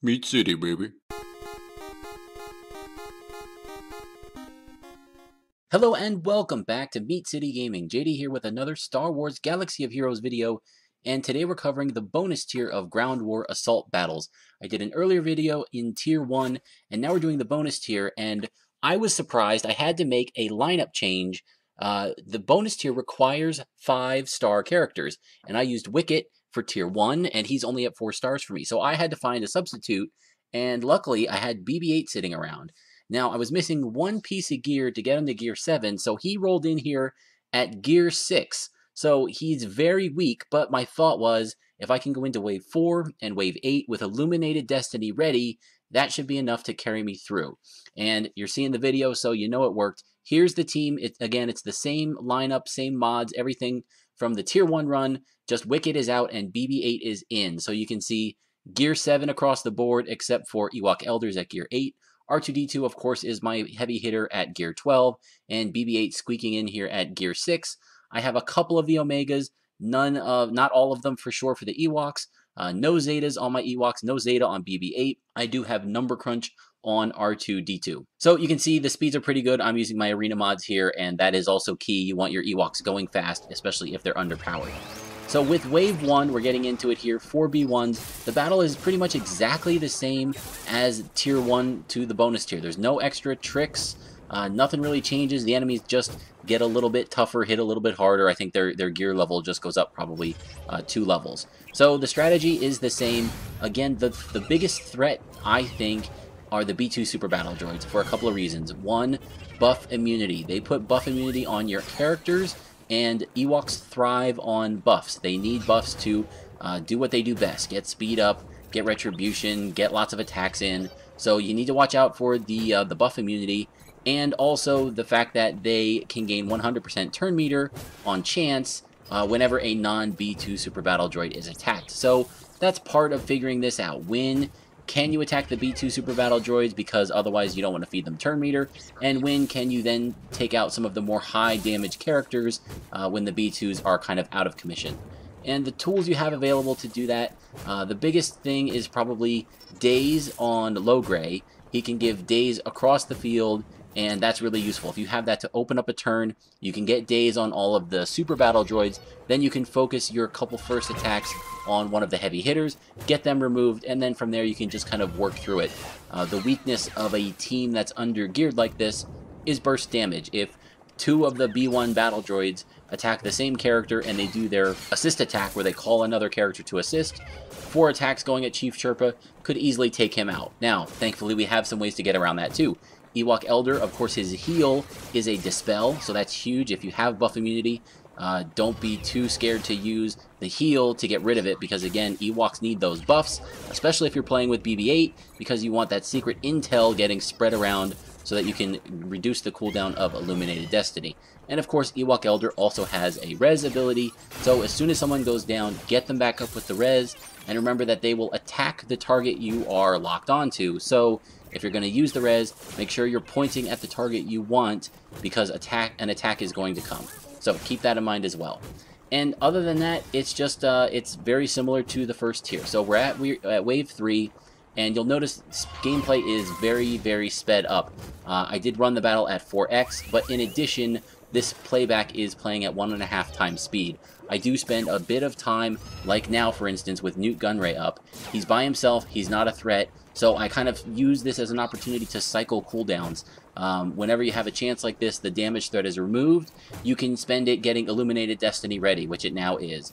Meat City, baby. Hello and welcome back to Meat City Gaming. JD here with another Star Wars Galaxy of Heroes video, and today we're covering the bonus tier of Ground War Assault Battles. I did an earlier video in Tier 1, and now we're doing the bonus tier, and I was surprised I had to make a lineup change. The bonus tier requires 5-star characters, and I used Wicket for Tier 1, and he's only at 4 stars for me, so I had to find a substitute, and luckily I had BB-8 sitting around. Now, I was missing one piece of gear to get him to Gear 7, so he rolled in here at Gear 6. So he's very weak, but my thought was, if I can go into Wave 4 and Wave 8 with Illuminated Destiny ready, that should be enough to carry me through. And you're seeing the video, so you know it worked. Here's the team. Again, it's the same lineup, same mods, everything from the Tier 1 run. Just Wicket is out and BB-8 is in. So you can see Gear 7 across the board, except for Ewok Elders at Gear 8. R2D2, of course, is my heavy hitter at Gear 12, and BB-8 squeaking in here at Gear 6. I have a couple of the Omegas, not all of them for sure for the Ewoks. No Zetas on my Ewoks, no Zeta on BB-8. I do have Number Crunch on R2D2. So you can see the speeds are pretty good. I'm using my arena mods here, and that is also key. You want your Ewoks going fast, especially if they're underpowered. So with Wave 1, we're getting into it here, 4B1s. The battle is pretty much exactly the same as Tier 1 to the bonus tier. There's no extra tricks. Nothing really changes. The enemies just get a little bit tougher, hit a little bit harder. I think their gear level just goes up probably 2 levels. So the strategy is the same. Again, the biggest threat, I think, are the B2 Super Battle Droids for a couple of reasons. One, buff immunity. They put buff immunity on your characters, and Ewoks thrive on buffs. They need buffs to do what they do best. Get speed up, get retribution, get lots of attacks in. So you need to watch out for the buff immunity, and also the fact that they can gain 100% turn meter on chance whenever a non-B2 Super Battle Droid is attacked. So that's part of figuring this out. When can you attack the B2 Super Battle Droids, because otherwise you don't want to feed them turn meter, and when can you then take out some of the more high damage characters when the B2s are kind of out of commission. And the tools you have available to do that, the biggest thing is probably Daze on Low Gray. He can give Daze across the field, and that's really useful. If you have that to open up a turn, you can get Daze on all of the Super Battle Droids, then you can focus your couple first attacks on one of the heavy hitters, get them removed, and then from there you can just kind of work through it. The weakness of a team that's under-geared like this is burst damage. If 2 of the B1 battle droids attack the same character and they do their assist attack where they call another character to assist, 4 attacks going at Chief Chirpa could easily take him out. Now, thankfully we have some ways to get around that too. Ewok Elder, of course, his heal is a Dispel, so that's huge. If you have buff immunity, don't be too scared to use the heal to get rid of it, because again, Ewoks need those buffs, especially if you're playing with BB-8, because you want that secret intel getting spread around so that you can reduce the cooldown of Illuminated Destiny. And of course, Ewok Elder also has a res ability, so as soon as someone goes down, get them back up with the res, and remember that they will attack the target you are locked onto. So if you're going to use the res, make sure you're pointing at the target you want, because an attack is going to come. So keep that in mind as well. And other than that, it's just it's very similar to the first tier. So we're at Wave 3, and you'll notice gameplay is very, very sped up. I did run the battle at 4x, but in addition, this playback is playing at 1.5 times speed. I do spend a bit of time, like now for instance, with Newt Gunray up. He's by himself, he's not a threat, so I kind of use this as an opportunity to cycle cooldowns. Whenever you have a chance like this, the damage threat is removed, you can spend it getting Illuminated Destiny ready, which it now is.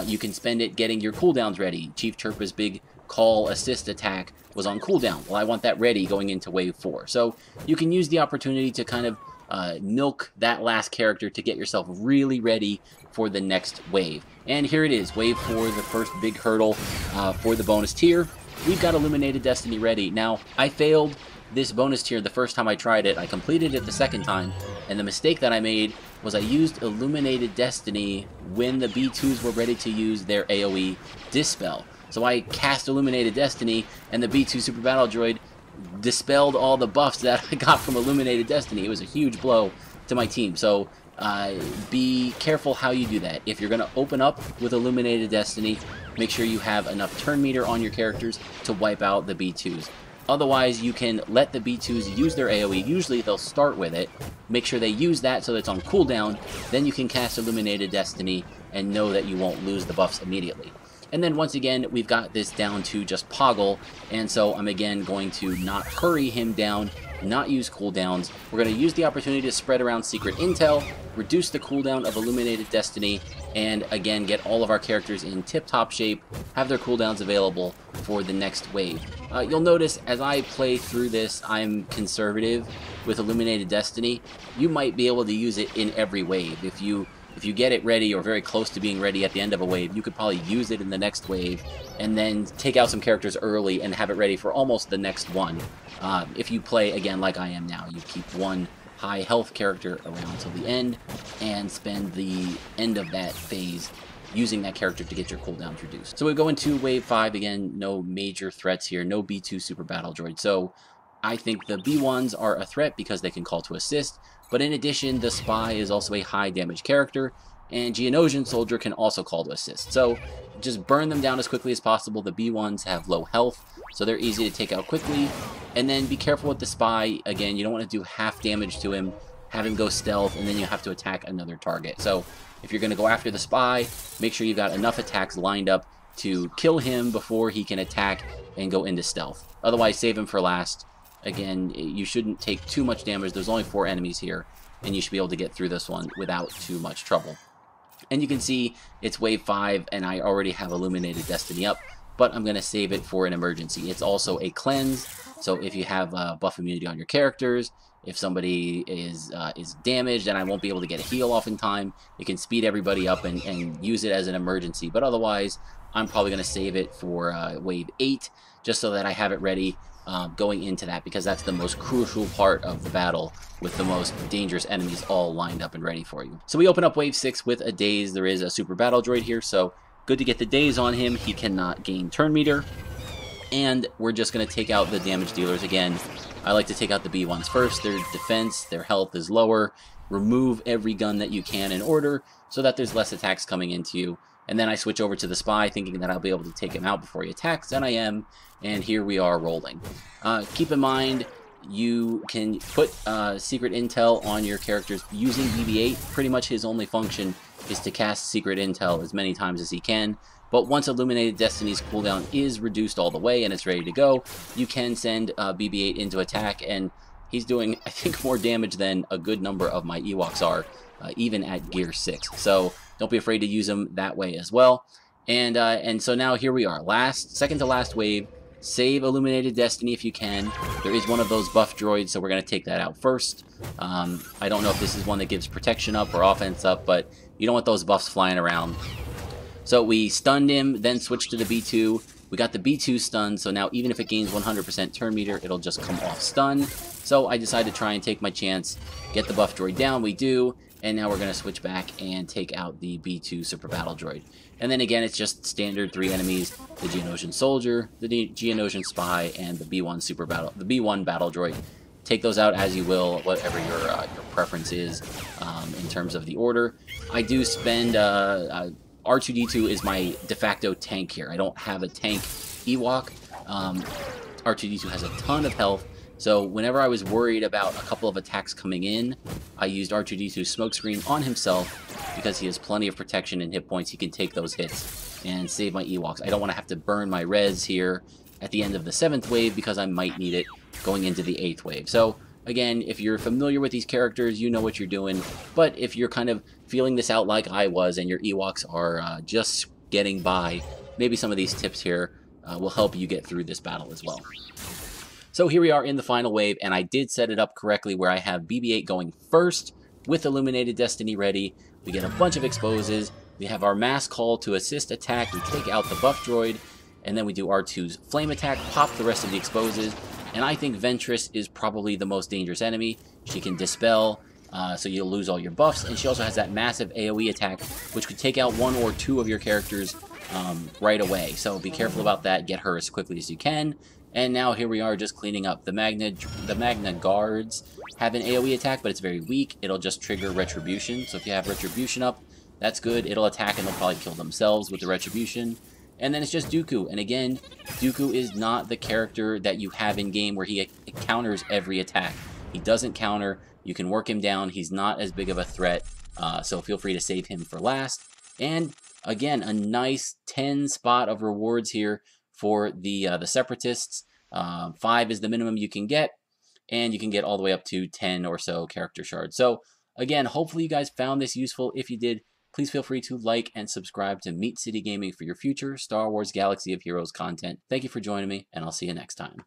You can spend it getting your cooldowns ready. Chief Chirpa's big call assist attack was on cooldown. Well, I want that ready going into Wave 4. So you can use the opportunity to kind of milk that last character to get yourself really ready for the next wave. And here it is, Wave 4, the first big hurdle for the bonus tier. We've got Illuminated Destiny ready. Now, I failed this bonus tier the first time I tried it. I completed it the second time, and the mistake that I made was I used Illuminated Destiny when the B2s were ready to use their AoE Dispel. So I cast Illuminated Destiny, and the B2 Super Battle Droid dispelled all the buffs that I got from Illuminated Destiny. It was a huge blow to my team. So be careful how you do that. If you're going to open up with Illuminated Destiny, make sure you have enough turn meter on your characters to wipe out the B2s. Otherwise, you can let the B2s use their AoE. Usually, they'll start with it. Make sure they use that so that it's on cooldown. Then you can cast Illuminated Destiny and know that you won't lose the buffs immediately. And then once again, we've got this down to just Poggle. And so I'm again going to not hurry him down, not use cooldowns. We're going to use the opportunity to spread around Secret Intel, reduce the cooldown of Illuminated Destiny, and again get all of our characters in tip-top shape, have their cooldowns available for the next wave. You'll notice as I play through this, I'm conservative with Illuminated Destiny. You might be able to use it in every wave. If you get it ready or very close to being ready at the end of a wave, you could probably use it in the next wave and then take out some characters early and have it ready for almost the next one. If you play, again, like I am now, you keep one high health character around till the end and spend the end of that phase using that character to get your cooldowns reduced. So we go into Wave 5, again, no major threats here, no B2 Super Battle Droid. So I think the B1s are a threat because they can call to assist, but in addition, the Spy is also a high damage character, and Geonosian Soldier can also call to assist. So just burn them down as quickly as possible. The B1s have low health, so they're easy to take out quickly. And then be careful with the Spy. Again, you don't want to do half damage to him, have him go stealth, and then you have to attack another target. So if you're going to go after the Spy, make sure you've got enough attacks lined up to kill him before he can attack and go into stealth. Otherwise, save him for last. Again, you shouldn't take too much damage. There's only 4 enemies here, and you should be able to get through this one without too much trouble. And you can see it's Wave 5, and I already have Illuminated Destiny up, but I'm going to save it for an emergency. It's also a cleanse, so if you have buff immunity on your characters, if somebody is damaged and I won't be able to get a heal off in time, it can speed everybody up and use it as an emergency. But otherwise, I'm probably going to save it for Wave 8, just so that I have it ready going into that, because that's the most crucial part of the battle with the most dangerous enemies all lined up and ready for you. So we open up Wave 6 with a Daze. There is a Super Battle Droid here, so good to get the Daze on him. He cannot gain turn meter. And we're just going to take out the damage dealers again. I like to take out the B1s first. Their defense, their health is lower. Remove every gun that you can in order so that there's less attacks coming into you. And then I switch over to the Spy thinking that I'll be able to take him out before he attacks, and I am. And here we are rolling. Keep in mind, you can put Secret Intel on your characters using BB-8. Pretty much his only function is to cast Secret Intel as many times as he can. But once Illuminated Destiny's cooldown is reduced all the way and it's ready to go, you can send BB-8 into attack, and he's doing, I think, more damage than a good number of my Ewoks are, even at Gear 6. So don't be afraid to use him that way as well. And so now here we are, second to last wave. Save Illuminated Destiny if you can. There is one of those buff droids, so we're going to take that out first. I don't know if this is one that gives protection up or offense up, but you don't want those buffs flying around. So we stunned him, then switched to the B2. We got the B2 stunned, so now even if it gains 100% turn meter, it'll just come off stun. So I decided to try and take my chance, get the buff droid down. We do, and now we're going to switch back and take out the B2 Super Battle Droid. And then again, it's just standard 3 enemies: the Geonosian Soldier, the Geonosian Spy, and the B1 Battle Droid. Take those out as you will, whatever your preference is in terms of the order. I do spend R2D2 is my de facto tank here. I don't have a tank Ewok. R2D2 has a ton of health, so whenever I was worried about a couple of attacks coming in, I used R2D2's smokescreen on himself because he has plenty of protection and hit points. He can take those hits and save my Ewoks. I don't want to have to burn my res here at the end of the 7th wave because I might need it going into the 8th wave. So again, if you're familiar with these characters, you know what you're doing. But if you're kind of feeling this out like I was and your Ewoks are just getting by, maybe some of these tips here will help you get through this battle as well. So here we are in the final wave, and I did set it up correctly where I have BB-8 going first with Illuminated Destiny ready. We get a bunch of exposes. We have our mass call to assist attack. We take out the buff droid, and then we do R2's flame attack, pop the rest of the exposes. And I think Ventress is probably the most dangerous enemy. She can dispel, so you'll lose all your buffs, and she also has that massive AoE attack, which could take out 1 or 2 of your characters right away. So be careful about that. Get her as quickly as you can. And now here we are just cleaning up. The Magna Guards have an AoE attack, but it's very weak. It'll just trigger Retribution. So if you have Retribution up, that's good. It'll attack and they'll probably kill themselves with the Retribution. And then it's just Dooku. And again, Dooku is not the character that you have in game where he counters every attack. He doesn't counter. You can work him down. He's not as big of a threat. So feel free to save him for last. And again, a nice 10 spot of rewards here for the Separatists. 5 is the minimum you can get. And you can get all the way up to 10 or so character shards. So again, hopefully you guys found this useful. If you did, please feel free to like and subscribe to Meat City Gaming for your future Star Wars Galaxy of Heroes content. Thank you for joining me, and I'll see you next time.